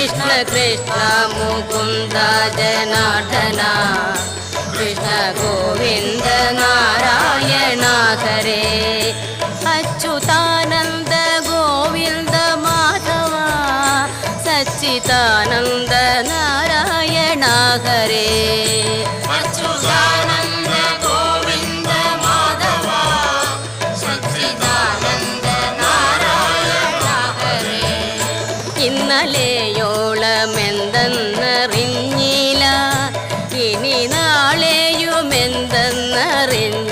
കൃഷ്ണ കൃഷ്ണ മുകുന്ദ ജനാർദ്ദന കൃഷ്ണ ഗോവിന്ദ നാരായണ ഹരേ അച്യുതാനന്ദ ഗോവിന്ദ മാധവ സച്ചിദാനന്ദ നാരായണ ഹരേ അച്യുതാനന്ദ ഗോവിന്ദ മാധവ സച്ചിദാനന്ദ നാരായണ ഹരേ ഇന്നലെയോളമെന്തെന്നറിഞ്ഞില്ല ഇനി നാളെയുമെന്തെന്നറിഞ്ഞ